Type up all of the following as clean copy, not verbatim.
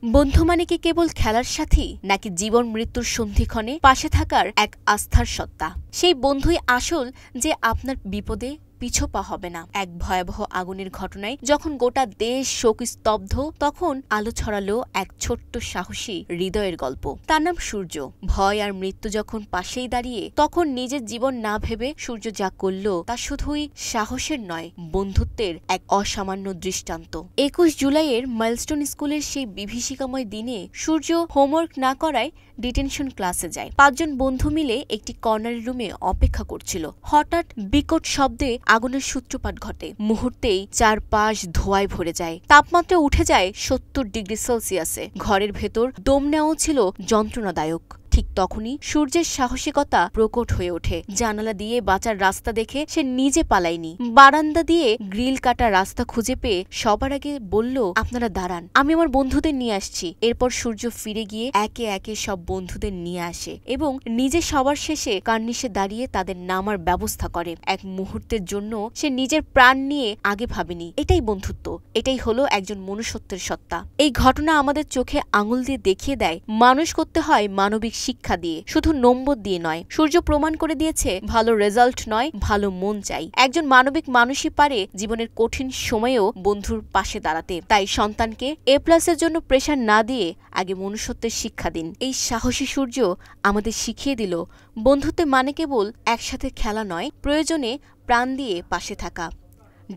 বন্ধু মানে কি কেবল খেলার সাথী, নাকি জীবন মৃত্যুর সন্ধিক্ষণে পাশে থাকার এক আস্থার সত্তা? সেই বন্ধুই আসল, যে আপনার বিপদে পিছপা হবে না। এক ভয়াবহ আগুনের ঘটনায় যখন গোটা দেশ শোকস্তব্ধ, তখন আলো ছড়ালো এক ছোট্ট সাহসী হৃদয়ের গল্প। তার নাম সূর্য। ভয় আর মৃত্যু যখন পাশেই দাঁড়িয়ে, তখন নিজের জীবন না ভেবে সূর্য যা করল তা শুধুই সাহসের নয়, বন্ধুত্বের এক অসামান্য দৃষ্টান্ত। ২১ জুলাইয়ের মাইলস্টোন স্কুলের সেই বিভীষিকাময় দিনে সূর্য হোমওয়ার্ক না করায় ডিটেনশন ক্লাসে যায়। ৫ জন বন্ধু মিলে একটি কর্নার রুমে অপেক্ষা করছিল। হঠাৎ বিকট শব্দে আগুনের সূত্রপাত ঘটে। মুহূর্তেই চারপাশ ধোঁয়ায় ভরে যায়। তাপমাত্রা উঠে যায় ৭০ ডিগ্রি সেলসিয়াসে। ঘরের ভেতর দম নেওয়াও ছিল যন্ত্রণাদায়ক। ঠিক তখনই সূর্যের সাহসিকতা প্রকট হয়ে ওঠে। জানালা দিয়ে বাঁচার রাস্তা দেখে সে নিজে পালায়নি, বারান্দা দিয়ে গ্রিল কাটা রাস্তা খুঁজে পেয়ে সবার আগে বলল, আপনারা দাঁড়ান, আমি আমার বন্ধুদের নিয়ে আসছি। এরপর সূর্য ফিরে গিয়ে একে একে সব বন্ধুদের নিয়ে আসে এবং নিজে সবার শেষে কার্নিশে দাঁড়িয়ে তাদের নামার ব্যবস্থা করে। এক মুহূর্তের জন্য সে নিজের প্রাণ নিয়ে আগে ভাবেনি। এটাই বন্ধুত্ব, এটাই হলো একজন মনুষ্যত্বের সত্তা। এই ঘটনা আমাদের চোখে আঙুল দিয়ে দেখিয়ে দেয়, মানুষ করতে হয় মানবিক শিক্ষা দিয়ে, শুধু নম্বর দিয়ে নয়। সূর্য প্রমাণ করে দিয়েছে, ভালো রেজাল্ট নয়, ভালো মন চাই। একজন মানবিক মানুষই পারে জীবনের কঠিন সময়েও বন্ধুর পাশে দাঁড়াতে। তাই সন্তানকে A+-এর জন্য প্রেশার না দিয়ে আগে মনুষ্যত্বের শিক্ষা দিন। এই সাহসী সূর্য আমাদের শিখিয়ে দিল, বন্ধুত্ব মানে কেবল একসাথে খেলা নয়, প্রয়োজনে প্রাণ দিয়ে পাশে থাকা।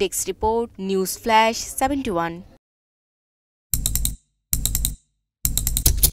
Desk report, news flash 71।